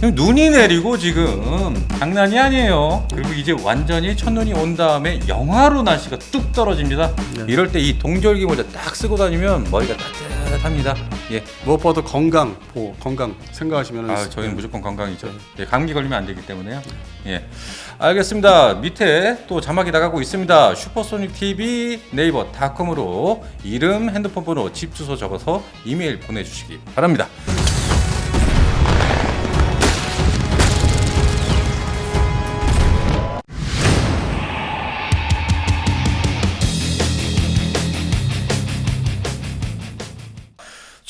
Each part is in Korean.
눈이 내리고 지금 장난이 아니에요. 그리고 이제 완전히 첫눈이 온 다음에 영하로 날씨가 뚝 떨어집니다. 네. 이럴 때 이 동절기 모자 딱 쓰고 다니면 머리가 따뜻합니다. 예. 무엇보다 건강 생각하시면 저희는 무조건 건강이죠. 예, 감기 걸리면 안 되기 때문에요. 예. 알겠습니다. 밑에 또 자막이 나가고 있습니다. 슈퍼소닉 TV 네이버 닷컴으로 이름, 핸드폰 번호, 집 주소 적어서 이메일 보내주시기 바랍니다.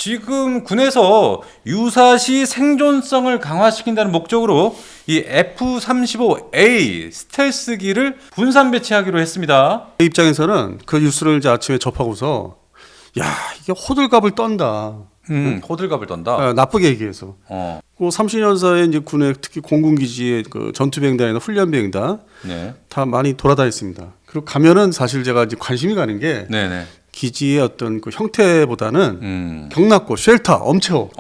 지금 군에서 유사시 생존성을 강화시킨다는 목적으로 이 F-35A 스텔스기를 분산 배치하기로 했습니다. 제 입장에서는 그 뉴스를 이제 아침에 접하고서 야 이게 호들갑을 떤다. 호들갑을 떤다. 나쁘게 얘기해서. 그 30년사에 이제 군의 특히 공군기지의 그 전투비행단이나 훈련비행단 네. 다 많이 돌아다녔습니다. 그리고 가면은 사실 제가 이제 관심이 가는 게 네네. 기지의 어떤 그 형태보다는 경납고 쉘터, 엄체호.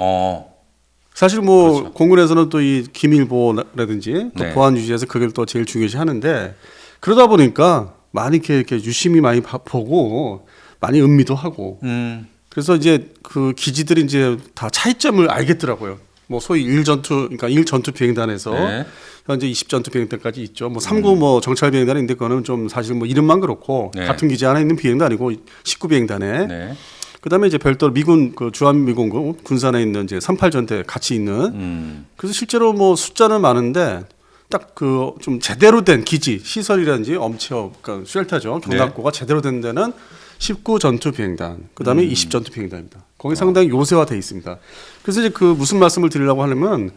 사실 뭐 그렇죠. 공군에서는 또 이 기밀보호라든지 또 네. 보안 유지에서 그걸 또 제일 중요시 하는데 그러다 보니까 많이 이렇게 유심히 많이 보고 많이 음미도 하고 그래서 이제 그 기지들이 이제 다 차이점을 알겠더라고요. 뭐 소위 1전투 그러니까 1전투 비행단에서 네. 현재 20전투 비행단까지 있죠. 뭐 3구 뭐 정찰 비행단인데 그거는 좀 사실 뭐 이름만 그렇고 네. 같은 기지 안에 있는 비행단이고 19 비행단에 네. 그다음에 이제 별도로 미군 그 주한미군군 군산에 있는 이제 38전대 같이 있는 그래서 실제로 뭐 숫자는 많은데 딱 그 좀 제대로 된 기지 시설이라든지 엄체호 그러니까 쉘터죠 경납고가 제대로 된 데는 19 전투 비행단 그다음에 20 전투 비행단입니다. 거기 상당히 요새화돼 있습니다. 그래서 이제 그 무슨 말씀을 드리려고 하려면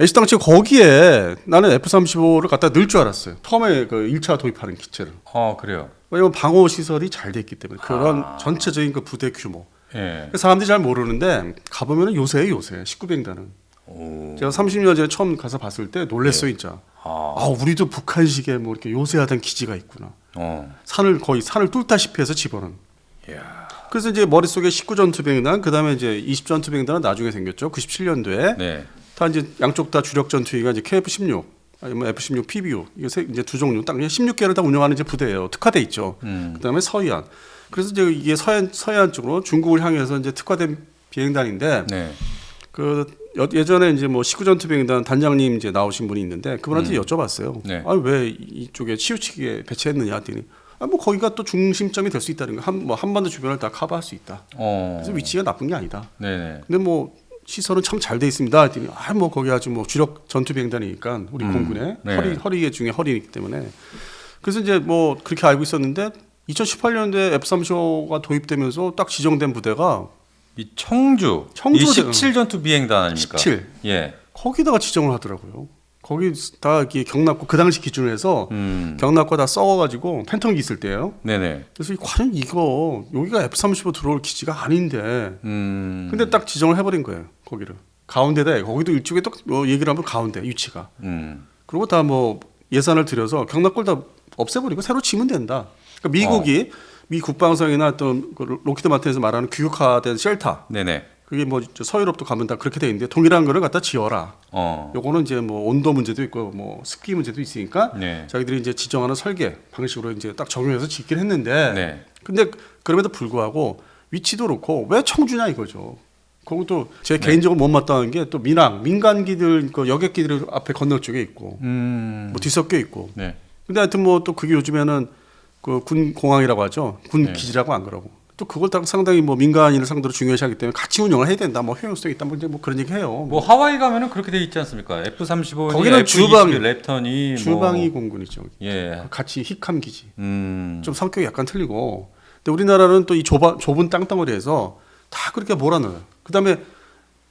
애시당초 거기에 나는 F-35를 갖다 넣을 줄 알았어요. 처음에 그 1차 도입하는 기체를. 그래요. 왜냐면 방어 시설이 잘 돼 있기 때문에 그런 전체적인 그 부대 규모. 예. 사람들이 잘 모르는데 가보면 요새예요, 요새. 19비행단은. 제가 30년 전에 처음 가서 봤을 때 놀랬어요, 진짜. 우리도 북한식의 뭐 이렇게 요새하던 기지가 있구나. 산을 뚫다시피 해서 집어넣은. 이야. 그래서 이제 머릿속에 19전투 비행단, 그다음에 이제 20전투 비행단은 나중에 생겼죠. 97년도에. 네. 다 이제 양쪽 다 주력 전투기가 이제 KF-16 아니면 F-16 PBU 이게 이제 두 종류 딱 그냥 16개를 다 운영하는 이제 부대예요. 특화돼 있죠. 그다음에 서해안. 그래서 이제 이게 서해안 쪽으로 중국을 향해서 이제 특화된 비행단인데 네. 그 예전에 이제 뭐 19전투 비행단 단장님 이제 나오신 분이 있는데 그분한테 여쭤봤어요. 네. 왜 이쪽에 치우치게 배치했느냐 했더니 뭐 거기가 또 중심점이 될 수 있다는 거. 한반도 주변을 다 커버할 수 있다. 그래서 위치가 나쁜 게 아니다. 네네. 근데 뭐 시설은 참 잘 돼 있습니다. 했더니 뭐 거기 아주 뭐 주력 전투 비행단이니까 우리 공군의 네. 허리 중에 허리이기 때문에 그래서 이제 뭐 그렇게 알고 있었는데 2018년도에 F-35가 도입되면서 딱 지정된 부대가 이 청주 이 17전투 비행단 아닙니까? 17. 예. 거기다가 지정을 하더라고요. 거기 다 이렇게 경납고 그 당시 기준으로 해서 경납고 다 썩어가지고 팬텀기 있을 때예요. 네네. 그래서 과연 이거 여기가 F-35 들어올 기지가 아닌데 근데 딱 지정을 해버린 거예요. 거기를 가운데다 거기도 일종의 또 얘기를 하면 가운데 위치가 그리고 다 뭐 예산을 들여서 경납고를 다 없애버리고 새로 지면 된다. 그러니까 미국이 미 국방성이나 어떤 그 로키드 마틴에서 말하는 규격화된 쉘터 네네. 그게 뭐 서유럽도 가면 다 그렇게 돼 있는데 동일한 거를 갖다 지어라. 요거는 이제 뭐 온도 문제도 있고 뭐 습기 문제도 있으니까 네. 자기들이 이제 지정하는 설계 방식으로 이제 딱 적용해서 짓긴 했는데 네. 근데 그럼에도 불구하고 위치도 그렇고 왜 청주냐 이거죠. 그것도 제 개인적으로 못마땅한 게 또 민간기들 그 여객기들 앞에 건너 쪽에 있고 뭐 뒤섞여 있고. 네. 근데 하여튼 뭐 또 그게 요즘에는 그 군 공항이라고 하죠. 군 기지라고 안 그러고. 또 그걸 상당히 뭐 민간인을 상대로 중요시하기 때문에 같이 운영을 해야 된다. 뭐 효용성이 있다. 뭐 그런 얘기 해요. 뭐 하와이 가면은 그렇게 돼 있지 않습니까? F-35니 거기는 F-22 랩턴이 주방이 뭐. 공군이죠. 예. 같이 힉함 기지. 좀 성격이 약간 틀리고. 근데 우리나라는 또 이 좁은 땅덩어리에서 다 그렇게 몰아넣어요. 그다음에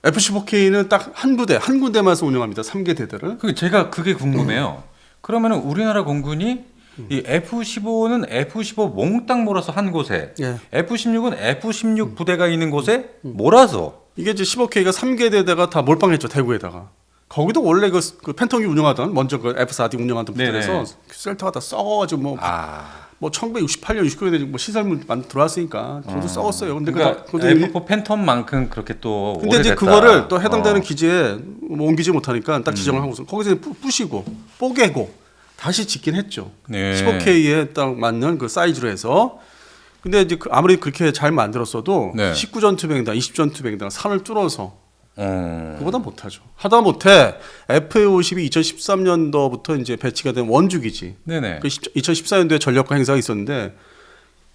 F-15K는 딱 한 군데만서 운영합니다. 3개 대대를. 제가 그게 궁금해요. 그러면은 우리나라 공군이 이 F-15는 F-15 몽땅 몰아서 한 곳에, 예. F-16은 F-16 부대가 있는 곳에 몰아서. 이게 이제 15K가 3개 대대가 다 몰빵했죠. 대구에다가. 거기도 원래 그 팬텀기 운영하던 먼저 그 F-4D 운영하던 부대에서 셀터가 다 썩어가지고 뭐 뭐 1968년, 69년에 뭐 시설물 들어왔으니까 저도 썩었어요. 근데 그러니까 F4 팬텀만큼 그렇게 또 근데 이제 오래됐다. 그거를 또 해당되는 기지에 뭐 옮기지 못하니까 딱 지정을 하고서 거기서 부시고 뽀개고 다시 짓긴 했죠. 네. 15K에 딱 맞는 그 사이즈로 해서. 근데 이제 아무리 그렇게 잘 만들었어도 네. 19전투병단, 20전투병단 산을 뚫어서 그보다 못하죠. 하다 못해 FA50이 2013년도부터 이제 배치가 된 원주기지. 네네. 그 2014년도에 전력과 행사가 있었는데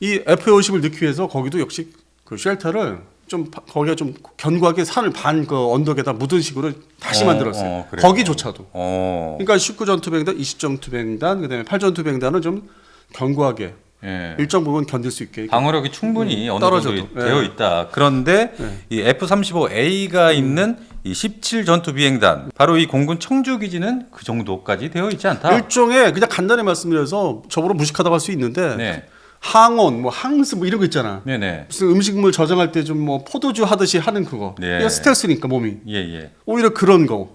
이 FA50을 넣기 위해서 거기도 역시 그 쉘터를 좀 거기가 좀 견고하게 산을 반 그 언덕에다 묻은 식으로 다시 만들었어요. 그래요? 거기조차도. 그러니까 19전투병단, 20전투병단, 그다음에 8전투병단은 좀 견고하게 예. 일정 부분 견딜 수 있게 방어력이 충분히 어느 떨어져도. 정도 되어 있다. 그런데 이 F-35A가 있는 이 17전투 비행단, 바로 이 공군 청주 기지는 그 정도까지 되어 있지 않다. 일종의 그냥 간단히 말씀드려서 저보로 무식하다고 할 수 있는데 네. 항온, 뭐 항스 뭐 이런 거 있잖아. 네네. 무슨 음식물 저장할 때 좀 뭐 포도주 하듯이 하는 그거. 네. 이게 스텔스니까 몸이. 예예. 오히려 그런 거.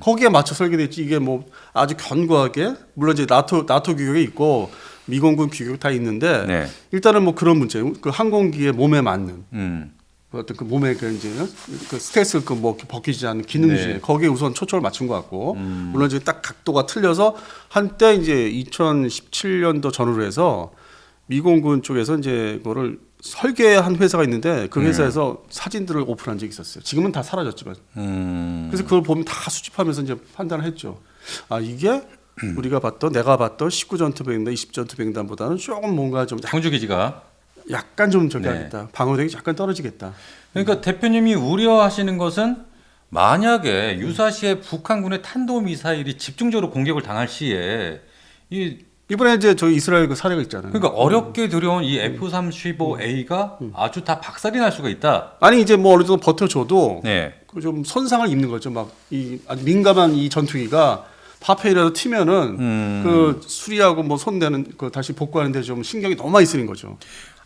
거기에 맞춰 설계됐지. 이게 뭐 아주 견고하게 물론 이제 나토 규격이 있고 미공군 규격 다 있는데 네. 일단은 뭐 그런 문제. 그 항공기의 몸에 맞는 어떤 그 몸에 그 이제 그 스텔스 그 뭐 벗기지 않는 기능주의 네. 거기에 우선 초점을 맞춘 것 같고 물론 이제 딱 각도가 틀려서 한때 이제 2017년도 전후로 해서 미공군 쪽에서 이제 그거를 설계한 회사가 있는데 그 회사에서 사진들을 오픈한 적이 있었어요. 지금은 다 사라졌지만. 그래서 그걸 보면 다 수집하면서 이제 판단을 했죠. 아 이게 우리가 봤던 내가 봤던 19전투병단, 20전투병단보다는 조금 뭔가 좀 청주 기지가. 약간 좀 저기 하겠다. 방어력이 약간 떨어지겠다. 그러니까 대표님이 우려하시는 것은 만약에 유사시에 북한군의 탄도 미사일이 집중적으로 공격을 당할 시에 이 이번에 이제 저희 이스라엘 그 사례가 있잖아요. 그러니까 어렵게 들여온 이 F-35A가 아주 다 박살이 날 수가 있다. 아니 이제 뭐 어느 정도 버텨줘도 네. 그 좀 손상을 입는 거죠. 막 이 아주 민감한 이 전투기가 파편이라도 튀면은 그 수리하고 뭐 손대는 그 다시 복구하는데 좀 신경이 너무 많이 쓰는 거죠.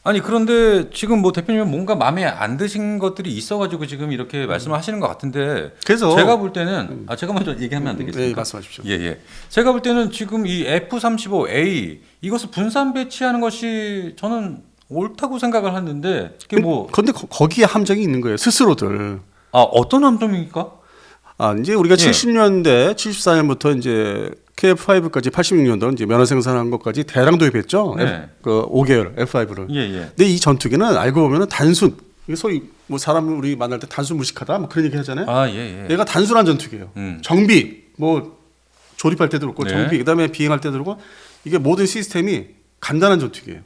아니 그런데 지금 뭐 대표님은 뭔가 마음에 안 드신 것들이 있어가지고 지금 이렇게 말씀을 하시는 것 같은데 그래서 제가 볼 때는 제가 먼저 얘기하면 안 네, 되겠습니까? 말씀하십시오. 예. 제가 볼 때는 지금 이 F-35A 이것을 분산 배치하는 것이 저는 옳다고 생각을 하는데 그게 뭐 근데 거기에 함정이 있는 거예요. 스스로들. 어떤 함정입니까? 이제 우리가 예. 70년대 74년부터 이제 KF5까지 86년도 이제 면허 생산한 것까지 대량 도입했죠. 네. 그 5계열 F5를. 예. 근데 이 전투기는 알고 보면은 단순. 이게 소위 뭐 사람 우리 만날 때 단순 무식하다 뭐 그런 얘기 하잖아요. 예. 얘가 단순한 전투기예요. 정비 뭐 조립할 때도 그렇고 네. 정비 그다음에 비행할 때도 그렇고 이게 모든 시스템이 간단한 전투기예요.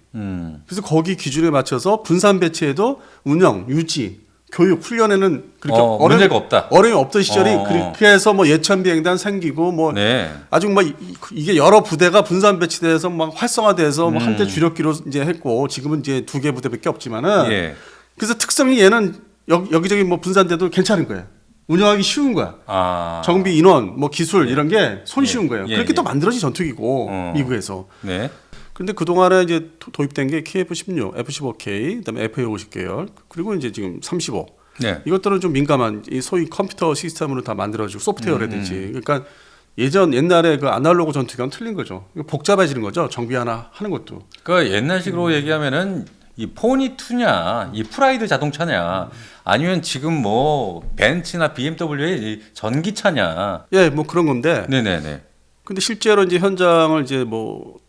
그래서 거기 기준에 맞춰서 분산 배치해도 운영, 유지, 교육, 훈련에는 그렇게 문제가 없다. 어려움이 없던 시절이 그렇게 해서 뭐 예천 비행단 생기고 뭐 네. 아주 막 이게 여러 부대가 분산 배치돼서 막 활성화돼서 뭐 한때 주력기로 이제 했고 지금은 이제 2개 부대밖에 없지만은 예. 그래서 특성이 얘는 여기저기 뭐 분산돼도 괜찮은 거예요. 운영하기 쉬운 거야. 정비 인원, 뭐 기술 이런 게 손쉬운 거예요. 그렇게 또 만들어진 전투기고 미국에서. 네. 근데 그 동안에 이제 도입된 게 KF-16, F-15K, 그다음에 FA-50 계열, 그리고 이제 지금 35. 네. 이것들은 좀 민감한 이 소위 컴퓨터 시스템으로 다 만들어지고 소프트웨어라든지. 그러니까 옛날에 그 아날로그 전투기와는 틀린 거죠. 복잡해지는 거죠. 정비 하나 하는 것도. 그러니까 옛날식으로 얘기하면은 이 포니2냐, 이 프라이드 자동차냐, 아니면 지금 뭐 벤츠나 BMW의 이 전기차냐. 예, 뭐 그런 건데. 네네네. 근데 실제로 이제 현장을 이제 뭐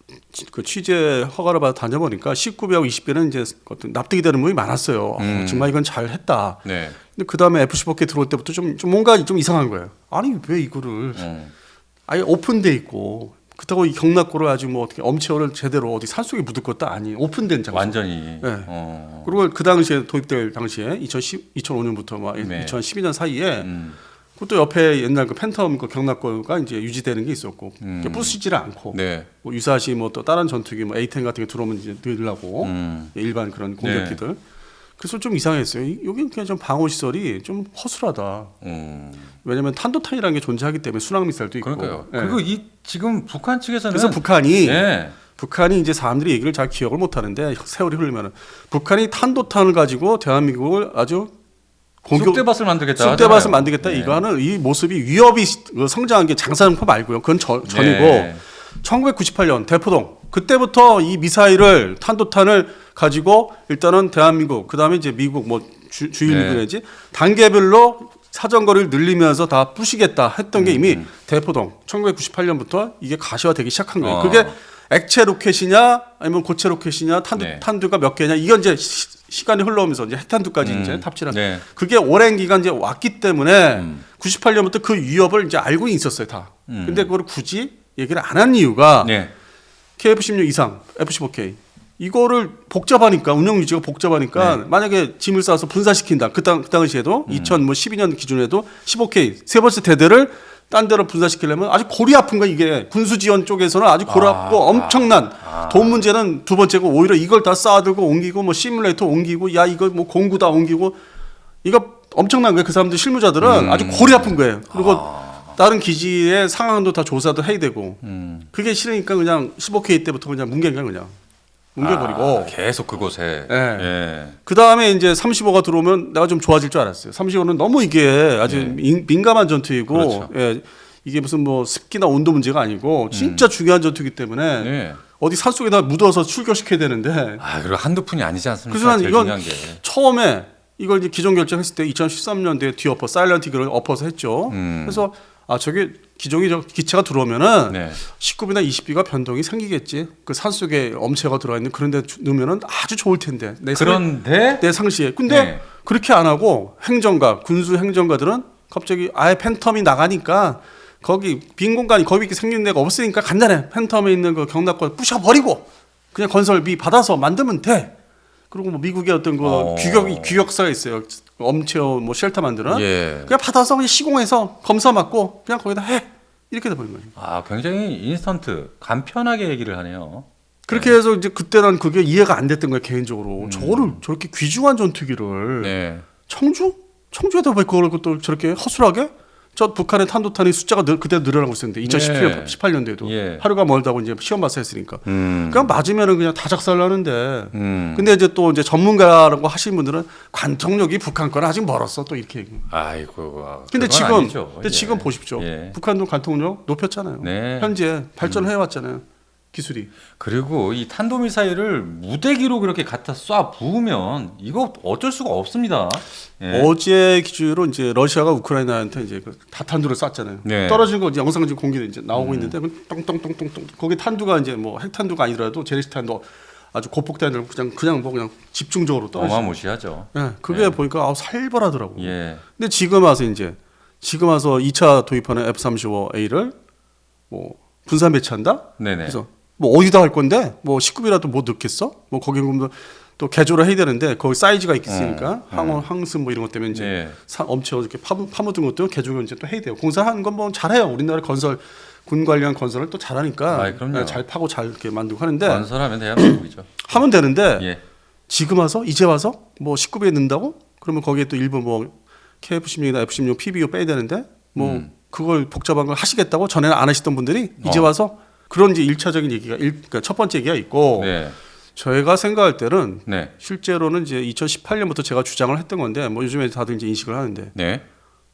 그 취재 허가를 받아 다녀보니까 19배하고 20배는 이제 어떤 납득이 되는 부분이 많았어요. 정말 이건 잘 했다. 네. 근데 그 다음에 F-15K 들어올 때부터 좀 뭔가 좀 이상한 거예요. 아니 왜 이거를 아예 오픈돼 있고 그렇다고 이 경락고를 아주 뭐 어떻게 엄체어를 제대로 어디 산속에 묻을 것도 아니 오픈된 장소. 완전히. 네. 그리고 그 당시에 도입될 당시에 2005년부터 막 네. 2012년 사이에 그것도 옆에 옛날 그 팬텀 그 경락고가 이제 유지되는 게 있었고 부수지를 않고 네. 뭐 유사시 뭐 또 다른 전투기 뭐 A10 같은 게 들어오면 이제 넣으려고 일반 그런 공격기들. 네. 그래서 좀 이상했어요. 여기 그냥 좀 방어 시설이 좀 허술하다. 왜냐하면 탄도탄이라는 게 존재하기 때문에 순항 미사일도 있고. 그러니까요. 네. 그리고 이 지금 북한 측에서는 그래서 북한이 네. 이제 사람들이 얘기를 잘 기억을 못 하는데 세월이 흐르면은 북한이 탄도탄을 가지고 대한민국을 아주 쑥대밭을 만들겠다. 쑥대밭을 만들겠다. 네. 이거는 이 모습이 위협이 성장한 게 장사정포 말고요. 그건 전이고 네. 1998년 대포동 그때부터 이 미사일을 탄도탄을 가지고 일단은 대한민국 그다음에 이제 미국 뭐 주일 미국이지 단계별로 사정거리를 늘리면서 다 부시겠다 했던 게 이미 대포동 1998년부터 이게 가시화되기 시작한 거예요. 그게 액체 로켓이냐 아니면 고체 로켓이냐 탄두가 몇 개냐 이건 이제 시간이 흘러오면서 이제 핵탄두까지 이제 탑재한 네. 그게 오랜 기간 이제 왔기 때문에 98년부터 그 위협을 이제 알고 있었어요 다. 근데 그걸 굳이 얘기를 안 한 이유가 네. KF-16 이상 F-15K 이거를 복잡하니까 운영 유지가 복잡하니까 만약에 짐을 싸서 분사시킨다 그 당시에도 2012년 기준에도 15K 세 번째 대대를 딴 데로 분사시키려면 아주 골이 아픈 거 이게 군수 지원 쪽에서는 아주 골 아프고 엄청난 돈 문제는 두 번째고 오히려 이걸 다 쌓아들고 옮기고 뭐 시뮬레이터 옮기고 야 이거 뭐 공구 다 옮기고 이거 엄청난 거예요. 그 사람들 실무자들은 아주 골이 아픈 거예요. 그리고 다른 기지의 상황도 다 조사도 해야 되고 그게 싫으니까 그냥 15K 때부터 그냥 그냥 뭉개버리고 계속 그곳에. 예. 예. 그 다음에 이제 35가 들어오면 내가 좀 좋아질 줄 알았어요. 35는 너무 이게 아주 민감한 전투이고 그렇죠. 예. 이게 무슨 뭐 습기나 온도 문제가 아니고 진짜 중요한 전투이기 때문에 네. 어디 산속에다 묻어서 출격시켜야 되는데 그리고 한두 푼이 아니지 않습니까? 그래서 난 제일 이건 중요한 게. 처음에 이걸 이제 기존 결정했을 때 2013년도에 뒤엎어 사일런트 이걸 엎어서 했죠. 그래서 저게 기체가 들어오면은 네. 19B나 20B가 변동이 생기겠지. 그 산속에 엄체가 들어가 있는 그런 데 넣으면은 아주 좋을 텐데. 그런데 내 상시에. 근데 네. 그렇게 안 하고 군수 행정가들은 갑자기 아예 팬텀이 나가니까 거기 빈 공간이 거기 생기는 데가 없으니까 간단해. 팬텀에 있는 그 경납고 부셔버리고 그냥 건설비 받아서 만들면 돼. 그리고 뭐 미국의 어떤 그 규격사가 있어요. 엄체어 뭐 쉘터 만드는. 예. 그냥 받아서 그냥 시공해서 검사 받고 그냥 거기다 해. 이렇게 돼버린 거예요. 굉장히 인스턴트, 간편하게 얘기를 하네요. 그렇게 해서 이제 그때는 그게 이해가 안 됐던 거예요 개인적으로. 저거를 저렇게 귀중한 전투기를 네. 청주에다 왜 그걸 또 저렇게 허술하게? 저 북한의 탄도탄이 숫자가 그때 늘어나고 있었는데 2018년도에도 예. 하루가 멀다고 이제 시험 봐서 했으니까 그냥 맞으면은 그냥 다 작살나는데 근데 이제 또 이제 전문가라고 하시는 분들은 관통력이 북한 거는 아직 멀었어 또 이렇게 얘기해요. 아이고. 근데 그건 지금 아니죠. 근데 지금 보십시오. 예. 북한도 관통력 높였잖아요. 네. 현재 발전해 왔잖아요. 기술이. 그리고 이 탄도미사일을 무대기로 그렇게 갖다 쏴 부으면 이거 어쩔 수가 없습니다. 예. 어제 기준으로 이제 러시아가 우크라이나한테 이제 그 다탄두를 쐈잖아요. 네. 떨어진 거 이제 영상 지금 공개돼 이제 나오고 있는데 똥똥똥똥똥 거기 탄두가 이제 뭐 핵탄두가 아니더라도 제네시탄도 아주 고폭탄을 그냥 집중적으로 떨어지고. 어마무시하죠. 예, 그게 보니까 살벌하더라고. 예. 근데 지금 와서 2차 도입하는 F-35A를 뭐 분산 배치한다. 네네. 그래서 뭐 어디다 할 건데 뭐 19이라도 뭐 넣겠어? 뭐 거기 보면 또 개조를 해야 되는데 거기 사이즈가 있으니까 항승 뭐 이런 것 때문에 이제 네. 엄청 이렇게 파묻은 것도 개조를 이제 또 해야 돼요. 공사하는 건 뭐 잘해요. 우리나라 군 관련 건설을 또 잘하니까 그럼요. 잘 파고 잘 이렇게 만들고 하는데 건설하면 대한민국이죠. 하면 되는데 예. 지금 이제 와서 뭐 19비에 넣는다고? 그러면 거기에 또 일부 뭐 KF-16이나 F-16 PBU 빼야 되는데 뭐 그걸 복잡한 걸 하시겠다고 전에는 안 하시던 분들이 이제 와서 그런 이제 1차적인 얘기가 그러니까 첫 번째 얘기가 있고 네. 저희가 생각할 때는 네. 실제로는 이제 2018년부터 제가 주장을 했던 건데 뭐 요즘에 다들 이제 인식을 하는데 네.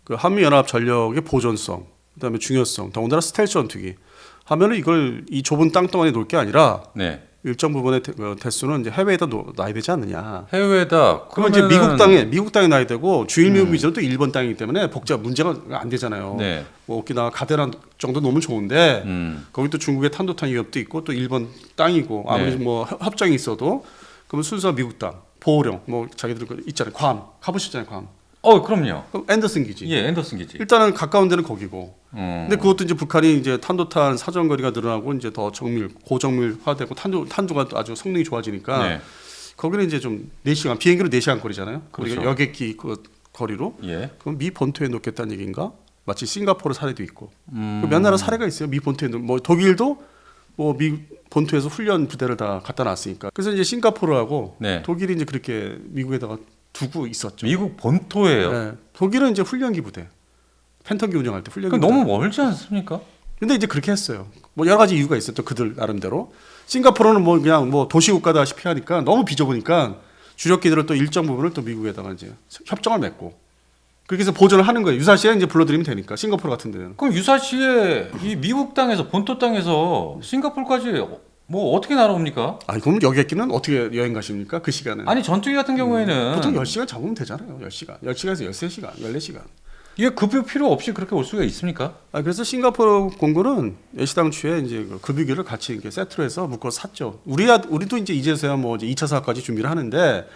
그 한미연합 전력의 보존성, 그다음에 중요성, 더군다나 스텔스 전투기 하면은 이걸 이 좁은 땅덩어리에 놓을 게 아니라 네. 일정 부분의 대수는 이제 해외에다 놔야 되지 않느냐. 해외에다 그러면 이제 미국 땅에 놔야 되고 주일 미국 위주로 또 일본 땅이기 때문에 문제가 안 되잖아요. 네. 뭐 오키나와 가데나 정도 놓으면 좋은데 거기 또 중국의 탄도탄 위협도 있고 또 일본 땅이고 아무리 뭐 협정이 있어도 그러면 순서 미국 땅 보호령 뭐 자기들 있잖아요. 괌 가보셨잖아요. 괌. 그럼요. 그럼 앤더슨 기지. 예, 앤더슨 기지. 일단은 가까운 데는 거기고. 근데 그것도 이제 북한이 이제 탄도탄 사정거리가 늘어나고 이제 더 고정밀화되고 탄두가 아주 성능이 좋아지니까 네. 거기는 이제 좀 4시간 비행기로 4시간 거리잖아요. 그렇죠. 우리가 여객기 그 거리로. 예. 그럼 미 본토에 놓겠다는 얘기인가? 마치 싱가포르 사례도 있고. 몇 나라 사례가 있어요. 미 본토에 뭐 독일도 뭐 미 본토에서 훈련 부대를 다 갖다 놨으니까. 그래서 이제 싱가포르하고 네. 독일이 이제 그렇게 미국에다가 두고 있었죠. 미국 본토예요. 네. 독일은 이제 훈련기 부대. 팬텀기 운영할 때 훈련기. 너무 멀지 않습니까? 근데 이제 그렇게 했어요. 뭐 여러 가지 이유가 있어요. 또 그들 나름대로. 싱가포르는 뭐 그냥 뭐 도시국가다시피 하니까 너무 비좁으니까 주력기들을 또 일정 부분을 또 미국에다가 이제 협정을 맺고 그렇게 해서 보존을 하는 거예요. 유사시에 이제 불러들이면 되니까 싱가포르 같은 데는. 그럼 유사시에 이 미국 땅에서 본토 땅에서 싱가포르까지 뭐 어떻게 날아옵니까? 그럼 여객기는 어떻게 여행 가십니까? 그 시간에? 아니 전투기 같은 경우에는 보통 10시간 잡으면 되잖아요. 10시간. 10시간에서 13시간, 14시간. 이게 급유 필요 없이 그렇게 올 수가 있습니까? 그래서 싱가포르 공군은 애시당초에 이제 그 급유기를 같이 이렇게 세트로 해서 묶어 샀죠. 우리도 이제서야 뭐 이제 2차 사업까지 준비를 하는데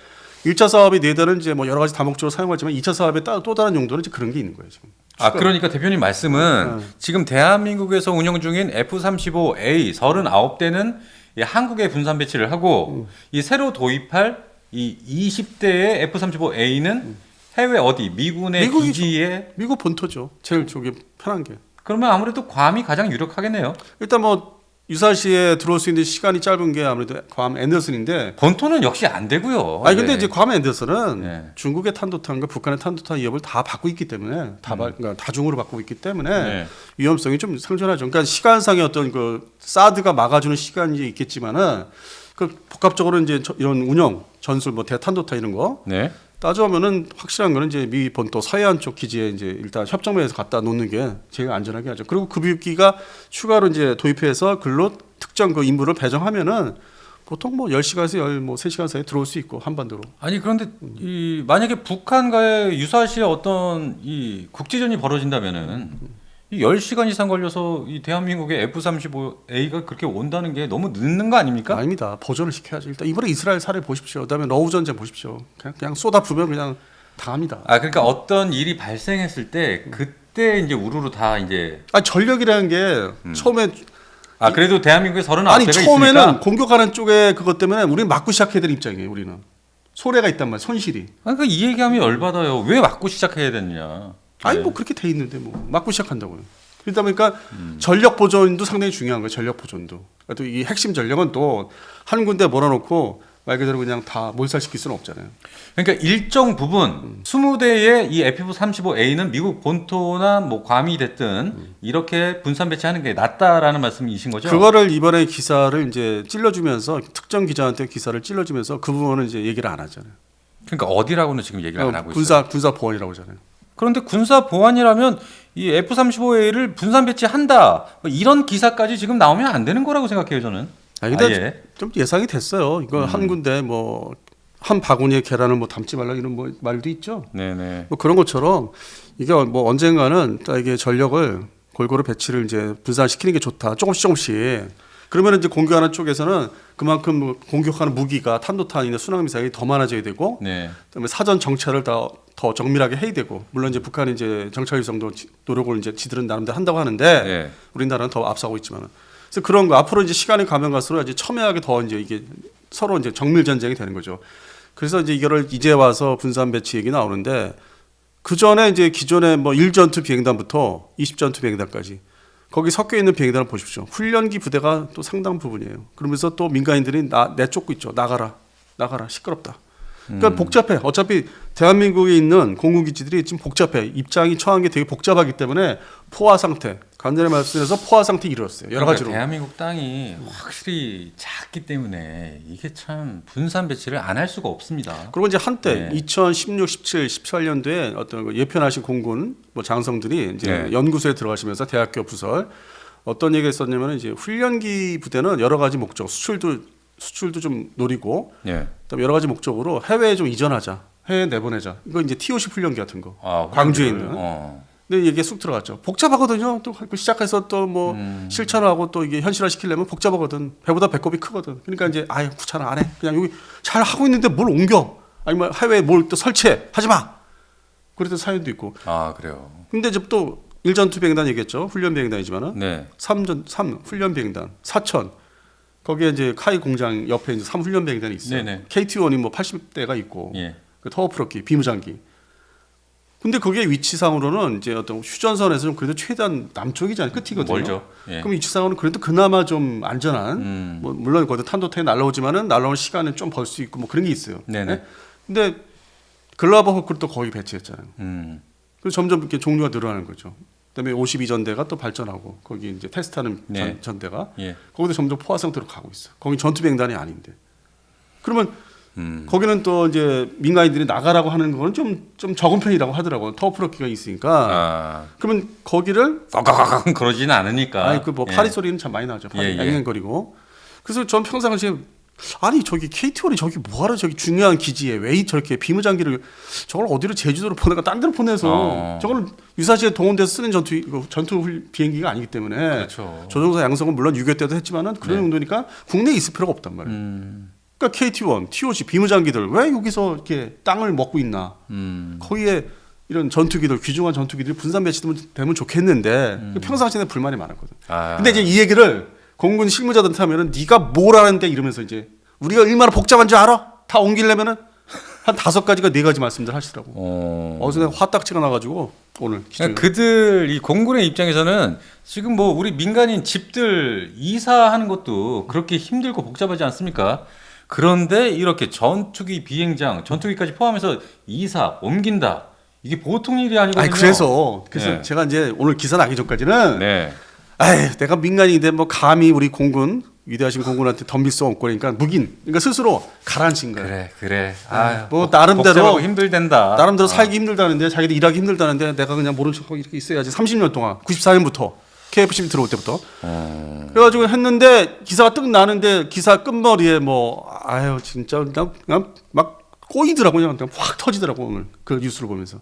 1차 사업이 네달은 이제 뭐 여러 가지 다목적으로 사용하지만 2차 사업에 또 다른 용도는 이제 그런 게 있는 거예요, 지금. 그러니까 대표님 말씀은 지금 대한민국에서 운영 중인 F-35A 39대는 한국에 분산 배치를 하고 이 새로 도입할 이 20대의 F-35A는 해외 어디? 미군의 기지에 미국 본토죠. 제일 저기 편한 게. 그러면 아무래도 괌이 가장 유력하겠네요. 일단 뭐 유사시에 들어올 수 있는 시간이 짧은 게 아무래도 괌 앤더슨인데 본토는 역시 안 되고요. 근데 이제 괌 앤더슨은 네. 중국의 탄도탄과 북한의 탄도탄 위협을 다 받고 있기 때문에 그러니까 다중으로 받고 있기 때문에 위험성이 좀 상존하죠. 그러니까 시간상의 어떤 그 사드가 막아주는 시간이 있겠지만은 그 복합적으로 이제 이런 운영 전술 뭐 대탄도탄 이런 거 네. 따져보면은 확실한 거는 이제 미 본토 서해안 쪽 기지에 이제 일단 협정면에서 갖다 놓는 게 제일 안전하게 하죠. 그리고 급유기가 추가로 이제 도입해서 글로 특정 그 인물을 배정하면은 보통 뭐 10시간에서 13시간 사이에 들어올 수 있고 한반도로. 아니 그런데 만약에 북한과의 유사시에 어떤 이 국지전이 벌어진다면은 이 10시간 이상 걸려서 이 대한민국의 F-35A가 그렇게 온다는 게 너무 늦는 거 아닙니까? 아닙니다. 보존을 시켜야죠. 일단 이번에 이스라엘 사례 보십시오. 그다음에 러우 전쟁 보십시오. 그냥 쏟아 부으면 그냥 당합니다. 그러니까 어떤 일이 발생했을 때 그때 이제 우르르 다 이제 전력이라는 게 처음에 그래도 대한민국에 39대가 처음에는 있으니까 공격하는 쪽에 그것 때문에 우리는 막고 시작해야 될 입장이에요. 우리는 소래가 있단 말이에요. 손실이. 그러니까 이 얘기하면 열받아요. 왜 막고 시작해야 되느냐. 뭐 그렇게 돼 있는데 뭐 막고 시작한다고요. 그러다 보니까 전력 보존도 상당히 중요한 거예요. 전력 보존도. 또 이 핵심 전력은 또 한 군데 몰아놓고 말 그대로 그냥 다 몰살시킬 수는 없잖아요. 그러니까 일정 부분 20대의 이 F-35A는 미국 본토나 뭐 괌이 됐든 이렇게 분산 배치하는 게 낫다라는 말씀이신 거죠? 그거를 이번에 기사를 이제 찔러주면서 특정 기자한테 기사를 찔러주면서 그 부분은 이제 얘기를 안 하잖아요. 그러니까 어디라고는 지금 얘기를 안 하고 있어요. 군사 보안이라고 하잖아요. 그런데 군사 보안이라면 이 F-35A를 분산 배치한다 뭐 이런 기사까지 지금 나오면 안 되는 거라고 생각해요 저는. 근데 좀 예상이 됐어요. 이거 한 군데 뭐 한 바구니에 계란을 뭐 담지 말라 이런 뭐 말도 있죠. 네네. 뭐 그런 것처럼 이게 뭐 언젠가는 이게 전력을 골고루 배치를 이제 분산시키는 게 좋다. 조금씩. 그러면 이제 공격하는 쪽에서는 그만큼 뭐 공격하는 무기가 탄도탄이나 순항미사일이 더 많아져야 되고, 그다음에 사전 정찰을 더 정밀하게 해야 되고, 물론 이제 북한이 이제 정찰 위성도 노력을 이제 지들은 나름대로 한다고 하는데, 우리나라는 더 앞서고 있지만은. 그래서 그런 거 앞으로 이제 시간이 가면 갈수록 이제 첨예하게 더 이제 이게 서로 이제 정밀 전쟁이 되는 거죠. 그래서 이제 이거를 이제 와서 분산 배치 얘기 나오는데 그 전에 이제 기존의 뭐 1전투 비행단부터 20전투 비행단까지 거기 섞여 있는 비행단을 보십시오. 훈련기 부대가 또 상당 부분이에요. 그러면서 또 민간인들이 내쫓고 있죠. 나가라 시끄럽다. 그러니까 복잡해. 어차피 대한민국에 있는 공군기지들이 지금 복잡해. 입장이 처한 게 되게 복잡하기 때문에 포화 상태. 간단히 말씀해서 포화 상태에 이르렀어요. 여러 가지로. 대한민국 땅이 확실히 작기 때문에 이게 참 분산 배치를 안 할 수가 없습니다. 그리고 이제 한때 2016, 17, 18년도에 어떤 그 예편하신 공군 뭐 장성들이 이제 연구소에 들어가시면서 대학교 부설 어떤 얘기가 있었냐면 이제 훈련기 부대는 여러 가지 목적, 수출도 좀 노리고 그다음에 여러 가지 목적으로 해외에 좀 이전하자, 해외 내보내자. 이거 이제 TOC 훈련기 같은 거, 광주에 있는. 근데 이게 쑥 들어갔죠. 복잡하거든요. 또 시작해서 또 뭐 실천하고 또 이게 현실화 시키려면 복잡하거든. 배보다 배꼽이 크거든. 그러니까 이제 귀찮아 안 해. 그냥 여기 잘 하고 있는데 뭘 옮겨? 아니면 해외에 뭘 또 설치해? 하지 마. 그랬던 사연도 있고. 그래요. 근데 이제 또 1전투 비행단 얘기했죠. 훈련 비행단이지만은 3 훈련 비행단 4천. 거기에 이제 카이 공장 옆에 이제 3훈련 비행단이 있어요. KT-1이 뭐 80대가 있고 그 터워프로키 비무장기. 근데 그게 위치상으로는 이제 어떤 휴전선에서 좀 그래도 최대한 남쪽이잖아요. 끝이거든요. 멀죠. 그럼 위치상으로는 그래도 그나마 좀 안전한 뭐 물론 거기서 탄도탄이 날라오지만은 날라오는 시간을 좀 벌 수 있고 뭐 그런 게 있어요. 근데 글라버 호크를 또 거기 배치했잖아요. 그래서 점점 이렇게 종류가 늘어나는 거죠. 그다음에 52전대가 또 발전하고 거기 이제 테스트하는 전대가 거기도 점점 포화 상태로 가고 있어. 거기 전투 비행단이 아닌데. 그러면 거기는 또 이제 민간인들이 나가라고 하는 거는 좀 적은 편이라고 하더라고요. 터프로키가 있으니까. 그러면 거기를 그러지는 않으니까. 그 뭐 파리 소리는 참 많이 나죠. 파리 앵앵거리고. 그래서 전 평상시에 아니 저기 KT1이 저기 뭐하러 저기 중요한 기지에 왜 저렇게 비무장기를 저걸 어디로 제주도로 보내가 딴 데로 보내서 저걸 유사시에 동원돼서 쓰는 전투 비행기가 아니기 때문에 그렇죠. 조종사 양성은 물론 6.25 때도 했지만은 그런 네. 정도니까 국내에 있을 필요가 없단 말이에요. 그러니까 KT1, TOC 비무장기들 왜 여기서 이렇게 땅을 먹고 있나? 거기에 이런 전투기들 귀중한 전투기들이 분산 배치되면 좋겠는데 평상시에 불만이 많았거든. 근데 이제 이 얘기를 공군 실무자들한테 하면은 네가 뭘 아는데 이러면서 이제 우리가 얼마나 복잡한 줄 알아? 다 옮기려면은 한 5가지가 4가지 말씀들 하시더라고. 어디서 화딱지가 나가지고 오늘 그러니까 그들 이 공군의 입장에서는 지금 뭐 우리 민간인 집들 이사하는 것도 그렇게 힘들고 복잡하지 않습니까? 그런데 이렇게 전투기 비행장, 전투기까지 포함해서 이사 옮긴다. 이게 보통 일이 아니거든요. 아니 그래서 네. 제가 이제 오늘 기사 나기 전까지는 네. 아이, 내가 민간인인데 뭐 감히 우리 공군 위대하신 공군한테 덤빌 수 없고 그러니까 그러니까 스스로 가라앉힌 거예요. 그래. 아, 뭐 나름대로 복잡하고 힘들댄다. 나름대로 살기 힘들다는데 자기들 일하기 힘들다는데 내가 그냥 모른 척하고 이렇게 있어야지. 30년 동안 94년부터 KF12 들어올 때부터 그래가지고 했는데 기사가 뜩 나는데 기사 끝머리에 뭐 아유 진짜 그냥 막 꼬이더라고 그냥 확 터지더라고 오늘 그 뉴스를 보면서.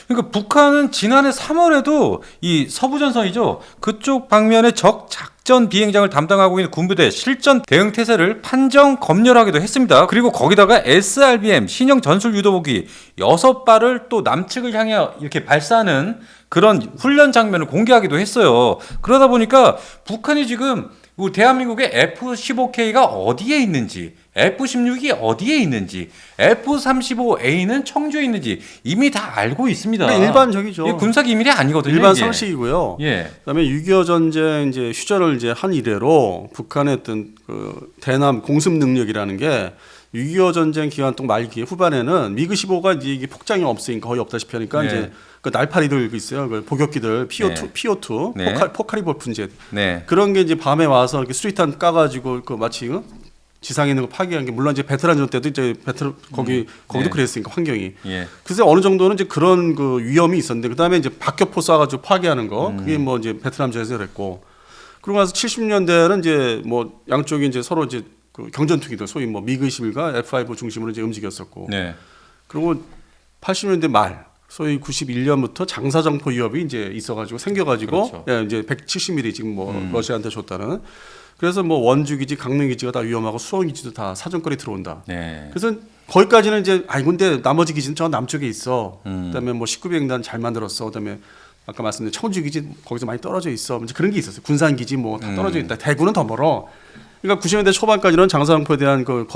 그러니까 북한은 지난해 3월에도 이 서부전선이죠. 그쪽 방면의 적 작전 비행장을 담당하고 있는 군부대 실전 대응 태세를 판정 검열하기도 했습니다. 그리고 거기다가 SRBM 신형 전술 유도복이 6발을 또 남측을 향해 이렇게 발사하는 그런 훈련 장면을 공개하기도 했어요. 그러다 보니까 북한이 지금 우리 대한민국의 F-15K가 어디에 있는지, F-16이 어디에 있는지, F-35A는 청주에 있는지 이미 다 알고 있습니다. 일반적이죠. 이게 군사 기밀이 아니거든요. 일반 이게. 상식이고요. 예. 그다음에 6.25 전쟁 이제 휴전을 이제 한 이래로 북한의 어떤 그 대남 공습 능력이라는 게 6.25 전쟁 기간 동안 말기 후반에는 미그 15가 이제 이게 폭장이 없으니까 거의 없다시피 하니까 네. 이제 그 날파리들 있어요. 그 복역기들 PO2, 네. PO2 네. 포카리볼 분재 네. 그런 게 이제 밤에 와서 이렇게 수리탄 까가지고 그 마치 지상에 있는 거 파괴한 게 물론 이제 베트남전 때도 이제 거기도 네. 그랬으니까 환경이. 예. 그래서 어느 정도는 이제 그런 그 위험이 있었는데 그다음에 이제 박격포 쏴가지고 파괴하는 거 그게 뭐 이제 베트남전에서 그랬고 그러고 나서 70년대에는 이제 뭐 양쪽이 이제 서로 이제 그 경전투기들 소위 뭐 미그 21과 F5 중심으로 이제 움직였었고 네. 그리고 80년대 말 소위 91년부터 장사정포 위협이 이제 있어가지고 생겨가지고 그렇죠. 예, 이제 170mm 지금 뭐 러시아한테 줬다는 그래서 뭐 원주기지, 강릉기지가 다 위험하고 수원기지도 다 사정거리 들어온다. 네. 그래서 거기까지는 이제 근데 나머지 기지는 저 남쪽에 있어. 그다음에 뭐 19비행단 잘 만들었어. 그다음에 아까 말씀드린 청주기지 거기서 많이 떨어져 있어. 이제 그런 게 있었어요. 군산기지 뭐 다 떨어져 있다. 대구는 더 멀어. 그러니까 90년대 초반까지는 장사정포에 대한 그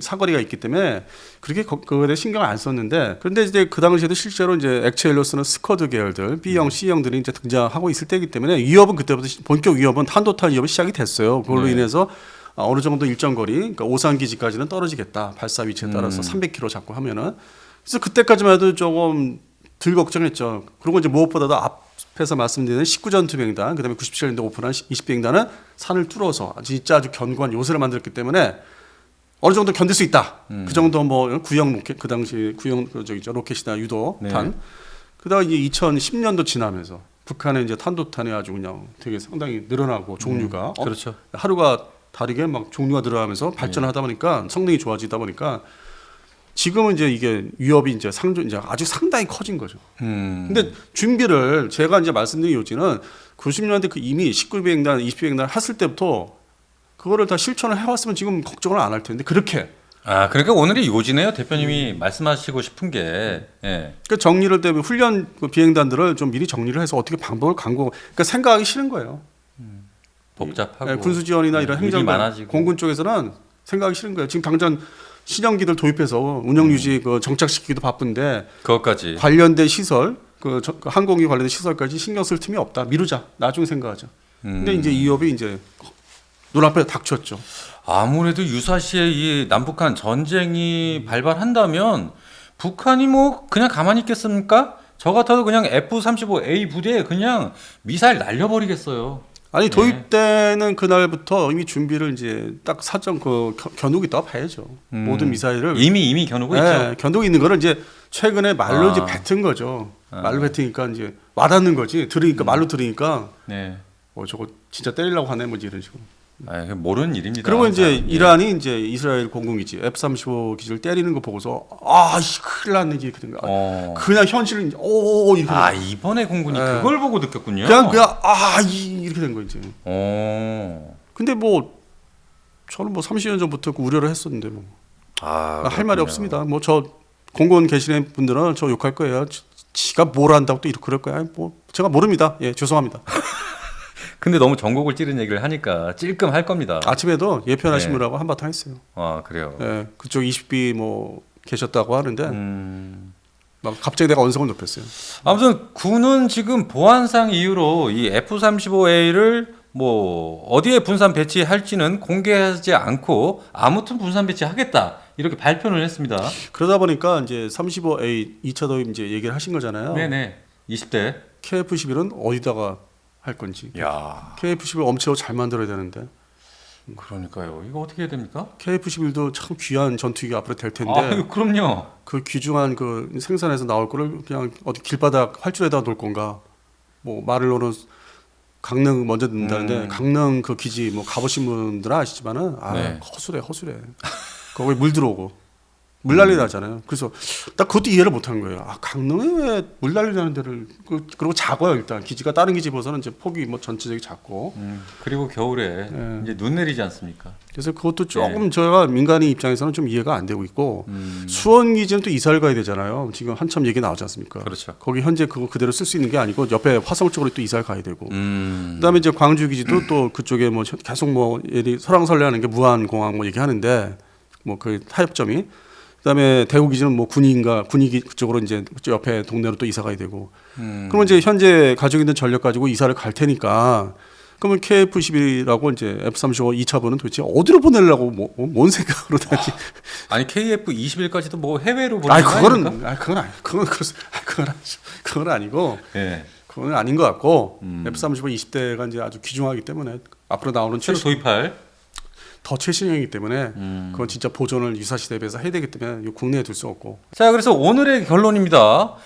사거리가 있기 때문에 그렇게 그거에 대해 신경을 안 썼는데 그런데 이제 그 당시에도 실제로 이제 액체일로 쓰는 스쿼드 계열들 B형, C형들이 이제 등장하고 있을 때이기 때문에 위협은 그때부터 본격 위협은 탄도탄 위협이 시작이 됐어요. 그걸로 인해서 어느 정도 일정 거리, 그러니까 오산 기지까지는 떨어지겠다. 발사 위치에 따라서 300km 잡고 하면은 그래서 그때까지만 해도 조금 덜 걱정했죠. 그리고 이제 무엇보다도 앞에서 말씀드린 19전투비행단, 그다음에 97년도 오픈한 20비행단은 산을 뚫어서 진짜 아주 견고한 요새를 만들었기 때문에 어느 정도 견딜 수 있다. 그 정도 뭐 구형 로켓 그 당시 구형 로켓이나 유도탄. 네. 그다가 이제 2010년도 지나면서 북한의 이제 탄도탄이 아주 그냥 되게 상당히 늘어나고 종류가 그렇죠. 하루가 다르게 막 종류가 늘어나면서 발전하다 보니까 성능이 좋아지다 보니까 지금은 이제 이게 위협이 이제 이제 아주 상당히 커진 거죠. 근데 준비를 제가 이제 말씀드린 요지는 90년대 그 이미 19비행단, 20비행단 했을 때부터 그거를 다 실천을 해왔으면 지금 걱정을 안 할 텐데 그렇게. 그러니까 오늘이 요지네요. 대표님이 말씀하시고 싶은 게. 예. 그 정리를 때문에 훈련 그 비행단들을 좀 미리 정리를 해서 어떻게 방법을 그러니까 생각하기 싫은 거예요. 복잡하고 군수 지원이나 이런 일이 행정 많아지고. 공군 쪽에서는 생각하기 싫은 거예요. 지금 당장 신형기들 도입해서 운영 유지 그 정착시키기도 바쁜데 그것까지. 관련된 시설 그 항공기 관련된 시설까지 신경 쓸 틈이 없다. 미루자. 나중에 생각하자. 근데 이제 이 위협이 이제 눈앞에 닥쳤죠. 아무래도 유사시에 이 남북한 전쟁이 발발한다면 북한이 뭐 그냥 가만히 있겠습니까? 저 같아도 그냥 F-35A 부대에 그냥 미사일 날려버리겠어요. 아니 도입 때는 그날부터 이미 준비를 이제 딱 사전 겨누고 있다고 봐야죠. 모든 미사일을 이미 겨누고 있죠. 겨누고 있는 거를 이제 최근에 말로 이제 아. 뱉은 거죠. 말로 뱉으니까 이제 와닿는 거지. 들으니까 말로 들으니까 네. 저거 진짜 때리려고 하네 뭐지 이런 식으로. 아, 모르는 일입니다. 그리고 이제 예. 이란이 이제 이스라엘 공군기지 F-35 기지를 때리는 거 보고서 아, 이 큰일 났네 이렇게 된 거야. 그냥 현실은 오 이렇게. 아, 이번에 공군이 예. 그걸 보고 느꼈군요. 그냥 이렇게 된 거 이제. 근데 뭐 저는 뭐 30년 전부터 그 우려를 했었는데 뭐. 할 말이 없습니다. 뭐 저 공군 계시는 분들은 저 욕할 거예요. 지가 뭘 안다고 또 이렇게 그럴 거야. 뭐 제가 모릅니다. 예, 죄송합니다. 근데 너무 전곡을 찌른 얘기를 하니까 찔끔할 겁니다. 아침에도 예편하신 네. 분하고 한바탕 했어요. 아, 그래요. 예, 그쪽 20비 뭐 계셨다고 하는데 막 갑자기 내가 언성을 높였어요. 아무튼 군은 지금 보안상 이유로 이 F-35A를 뭐 어디에 분산 배치할지는 공개하지 않고 아무튼 분산 배치하겠다 이렇게 발표를 했습니다. 그러다 보니까 이제 35A 2차 도입 이제 얘기를 하신 거잖아요. 네네. 20대. KF-11은 어디다가 할 건지. 야. KF-11 엄청 잘 만들어야 되는데. 그러니까요. 이거 어떻게 해야 됩니까? KF-11도 참 귀한 전투기가 앞으로 될 텐데. 아, 그럼요. 그 귀중한 그 생산에서 나올 거를 그냥 어디 길바닥 활주로에다 놓을 건가? 뭐 말을 놓는 강릉 먼저 듣는다는데 강릉 그 기지 뭐 가보신 분들은 아시지만은 네. 허술해. 거기 물 들어오고 물 난리 나잖아요. 그래서 딱 그것도 이해를 못한 거예요. 아, 강릉에 왜 물 난리 나는 데를 그리고 작아요 일단 기지가 다른 기지 보서는 이제 폭이 뭐 전체적이 작고. 그리고 겨울에 이제 눈 내리지 않습니까? 그래서 그것도 조금 저희가 민간인 입장에서는 좀 이해가 안 되고 있고 수원 기지는 또 이사를 가야 되잖아요. 지금 한참 얘기 나오지 않습니까? 그렇죠. 거기 현재 그거 그대로 쓸 수 있는 게 아니고 옆에 화성 쪽으로 또 이사를 가야 되고. 그다음에 이제 광주 기지도 또 그쪽에 뭐 계속 뭐 예리 설왕설래하는 게 무한공항 뭐 얘기하는데 뭐 그 타협점이. 그다음에 대구 기지는 뭐 군이 그쪽으로 이제 그쪽 옆에 동네로 또 이사 가야 되고. 그러면 이제 현재 가지고 있는 전력 가지고 이사를 갈 테니까. 그러면 KF-11이라고 이제 F-35 2차분은 도대체 어디로 보내려고 뭔 생각으로 다지? 아니 KF-21까지도 뭐 해외로 보내는 거 아닙니까? 그건 아니고. 예. 그건 아닌 것 같고 F-35 20대가 이제 아주 귀중하기 때문에 앞으로 나오는 새로 도입할 더 최신형이기 때문에 그건 진짜 보존을 유사시 대비해서 해야 되기 때문에 국내에 둘 수 없고. 자, 그래서 오늘의 결론입니다.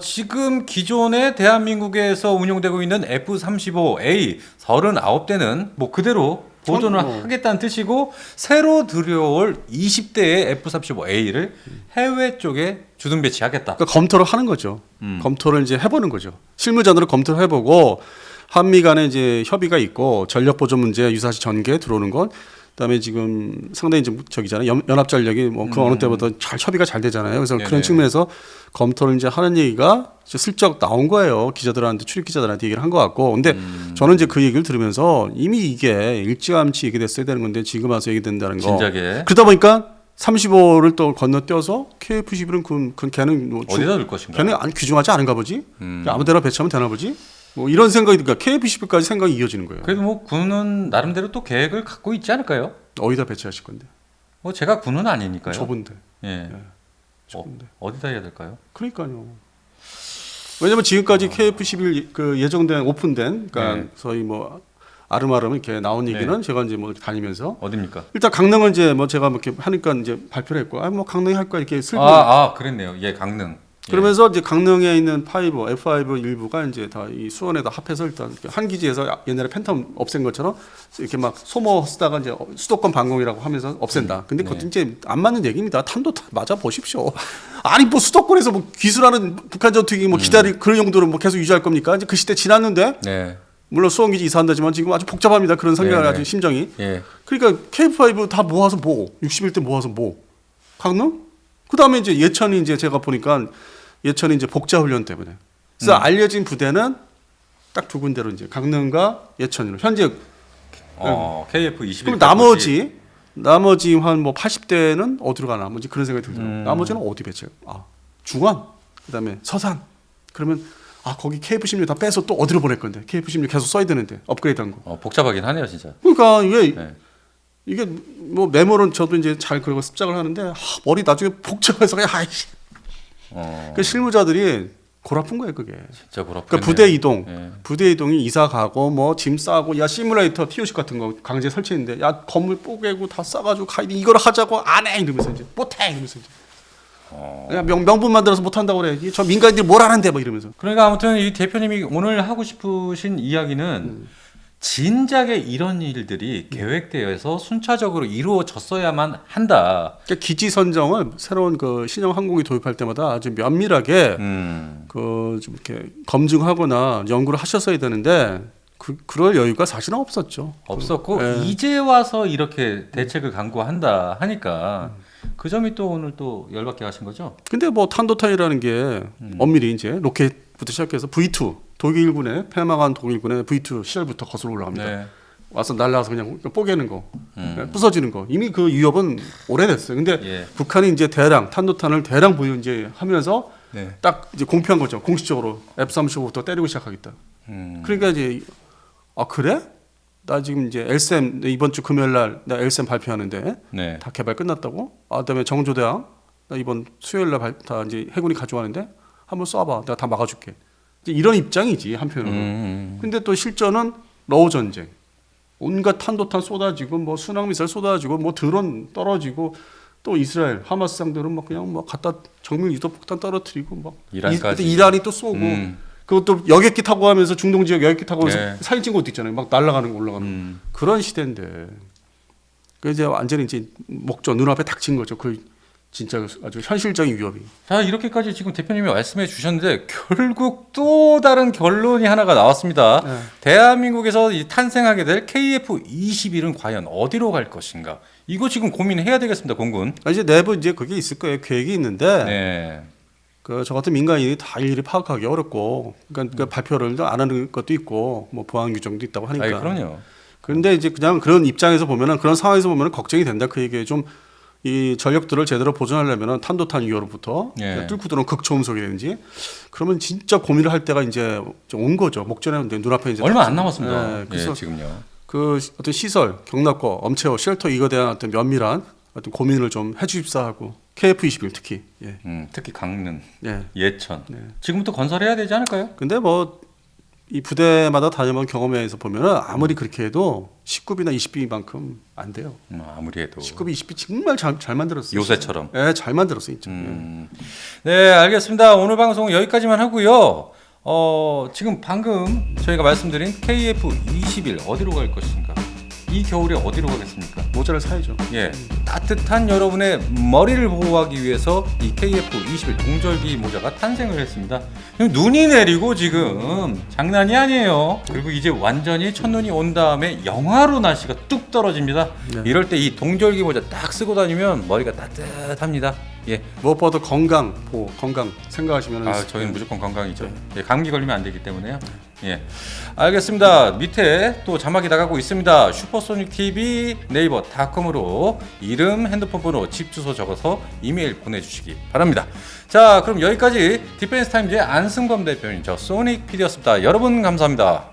지금 기존에 대한민국에서 운용되고 있는 F-35A 39대는 뭐 그대로 보존을 하겠다는 뜻이고 새로 들여올 20대의 F-35A를 해외 쪽에 주둔 배치하겠다. 그러니까 검토를 하는 거죠. 검토를 이제 해보는 거죠. 실무전으로 검토를 해보고 한미 간에 이제 협의가 있고 전력 보존 문제 유사시 전개 들어오는 건. 그다음에 지금 상당히 이제 저기잖아요. 연합전력이 뭐 그 어느 때보다 잘 협의가 잘 되잖아요. 그래서 네네. 그런 측면에서 검토를 이제 하는 얘기가 이제 슬쩍 나온 거예요. 기자들한테 출입 기자들한테 얘기를 한 것 같고. 근데 저는 이제 그 얘기를 들으면서 이미 이게 일찌감치 얘기됐어야 되는 건데 지금 와서 얘기된다는 거. 진작에 그러다 보니까 35를 또 건너뛰어서 KF-11은 그 걔는 뭐 어디다 둘 것인가? 걔는 안 귀중하지 않은가 보지. 아무데나 배치하면 되나 보지. 뭐 이런 생각이 드니까 KF-11까지 생각이 이어지는 거예요. 그래도 뭐 군은 나름대로 또 계획을 갖고 있지 않을까요? 어디다 배치하실 건데? 뭐 제가 군은 아니니까요. 좁은데. 예. 좁은데. 어디다 해야 될까요? 그러니까요. 왜냐면 지금까지 KF-11 그 예정된 오픈된 그러니까 소위 뭐 아름아름 이렇게 나온 얘기는 제가 이제 뭐 다니면서 어디입니까? 일단 강릉은 이제 뭐 제가 뭐 이렇게 하니까 이제 발표를 했고 뭐 강릉이 할 거야 이렇게 슬고 그랬네요. 예, 강릉. 그러면서 이제 강릉에 있는 F5 일부가 이제 다 이 수원에다 합해서 일단 한 기지에서 옛날에 팬텀 없앤 것처럼 이렇게 막 소모 쓰다가 이제 수도권 방공이라고 하면서 없앤다. 근데 그것도 이제 안 맞는 얘기입니다. 탄도 맞아 보십시오. 아니 뭐 수도권에서 뭐 기술하는 북한 전투기 뭐 그런 용도로 뭐 계속 유지할 겁니까? 이제 그 시대 지났는데. 네. 물론 수원 기지 이사한다지만 지금 아주 복잡합니다. 그런 생각을 아주 심정이. 예. 그러니까 KF5 다 모아서 뭐 61대 모아서 뭐 강릉? 그다음에 이제 예천이 이제 제가 보니까 예천이 이제 복자 훈련 때문에. 그래서 알려진 부대는 딱 두 군데로 이제 강릉과 예천으로 현재 KF-21. 그럼 나머지 한 뭐 80대는 어디로 가나 뭔지 그런 생각이 들더라고요. 나머지는 어디 배치해요? 중안, 그다음에 서산. 그러면 거기 KF-16 다 빼서 또 어디로 보낼 건데? KF-16 계속 써야 되는데 업그레이드한 거. 복잡하긴 하네요, 진짜. 그러니까 이게 뭐 메모는 저도 이제 잘 그리고 습작을 하는데 머리 나중에 복잡해서 그냥 그 실무자들이 골아픈 거예요, 그게. 진짜 골아프네. 그러니까 부대 이동이 이사 가고 뭐 짐 싸고 야 시뮬레이터 TOC 같은 거 강제 설치했는데 야 건물 뽀개고 다 싸가지고 이걸 하자고 안 해 이러면서 이제 못해 이러면서 이제. 야 명분 만들어서 못 한다고 그래. 저 민간인들이 뭘 하는데 뭐 이러면서. 그러니까 아무튼 이 대표님이 오늘 하고 싶으신 이야기는 진작에 이런 일들이 계획되어서 순차적으로 이루어졌어야만 한다. 그러니까 기지 선정을 새로운 그 신형 항공기 도입할 때마다 아주 면밀하게 그 좀 이렇게 검증하거나 연구를 하셨어야 되는데 그럴 여유가 사실은 없었죠. 없었고 예. 이제 와서 이렇게 대책을 강구한다 하니까 그 점이 또 오늘 또 열받게 하신 거죠? 근데 뭐 탄도탄이라는 게 엄밀히 이제 로켓부터 시작해서 V2 독일군의 폐망한 독일군의 V2 시절부터 거슬러 올라갑니다. 네. 와서 날라와서 그냥 뽀개는 거, 부서지는 거. 이미 그 위협은 오래됐어요. 근데 예. 북한이 이제 대량 탄도탄을 대량 보유 이제 하면서 네. 딱 이제 공표한 거죠. 공식적으로 F-35부터 때리고 시작하겠다. 그러니까 이제 아 그래? 나 지금 이제 LSM 이번 주 금요일 날 나 LSM 발표하는데 네. 다 개발 끝났다고? 아 그다음에 정조대왕 나 이번 수요일 날 다 이제 해군이 가져가는데 한번 쏴봐. 내가 다 막아줄게. 이제 이런 입장이지 한편으로. 근데 또 실전은 러우 전쟁. 온갖 탄도탄 쏟아지고 뭐 순항 미사일 쏟아지고 뭐 드론 떨어지고 또 이스라엘 하마스 상대로 막 그냥 막 갖다 정밀 유도 폭탄 떨어뜨리고 막 이란까지. 그때 이란이 또 쏘고 그것도 여객기 타고 하면서 중동 지역 여객기 타고 하면서 네. 사진 찍은 것도 있잖아요. 막 날아가는 거 올라가는 그런 시대인데 그 이제 완전히 이제 목적 눈앞에 닥친 거죠. 그 진짜 아주 현실적인 위협이. 자 이렇게까지 지금 대표님이 말씀해 주셨는데 결국 또 다른 결론이 하나가 나왔습니다. 네. 대한민국에서 이 탄생하게 될 KF-21은 과연 어디로 갈 것인가? 이거 지금 고민해야 되겠습니다, 공군. 이제 내부 이제 그게 있을 거예요. 계획이 있는데 네. 그 저 같은 민간인이 다 일일이 파악하기 어렵고 그러니까 그 발표를 안 하는 것도 있고 뭐 보안 규정도 있다고 하니까. 아니, 그럼요. 그런데 이제 그냥 그런 입장에서 보면은 그런 상황에서 보면은 걱정이 된다 그 얘기에 좀 이 전력들을 제대로 보존하려면은 탄도탄 위협으로부터 예. 뚫고 들어온 극초음속이든지 그러면 진짜 고민을 할 때가 이제 좀 온 거죠. 목전에 눈앞에 이제 얼마 안 남았습니다. 예, 그래서 예, 지금요. 그 어떤 시설, 경락고, 엄체호, 쉘터 이거에 대한 어떤 면밀한 어떤 고민을 좀 해주십사 하고 KF-21 특히 예. 특히 강릉, 예. 예천. 네. 지금부터 건설해야 되지 않을까요? 근데 뭐 이 부대마다 다녀본 경험에서 보면은 아무리 그렇게 해도 19비나 20비만큼 안 돼요. 아무리 해도 19비, 20비 정말 잘 만들었어요. 요새처럼. 예, 잘 만들었어요, 진짜. 네, 알겠습니다. 오늘 방송은 여기까지만 하고요. 지금 방금 저희가 말씀드린 KF-21 어디로 갈 것인가? 이 겨울에 어디로 가겠습니까? 모자를 사야죠. 예, 따뜻한 여러분의 머리를 보호하기 위해서 이 KF-21 동절기 모자가 탄생을 했습니다. 눈이 내리고 지금 장난이 아니에요. 그리고 이제 완전히 첫눈이 온 다음에 영하로 날씨가 뚝 떨어집니다. 네. 이럴 때 이 동절기 모자 딱 쓰고 다니면 머리가 따뜻합니다. 예. 무엇보다 건강, 보호, 건강 생각하시면 저희는 무조건 건강이죠. 예, 감기 걸리면 안 되기 때문에요. 예, 알겠습니다. 밑에 또 자막이 나가고 있습니다. 슈퍼소닉 TV 네이버 닷컴으로 이름, 핸드폰 번호, 집 주소 적어서 이메일 보내주시기 바랍니다. 자, 그럼 여기까지 디펜스 타임즈의 안승범 대표님, 저 소닉 PD였습니다. 여러분 감사합니다.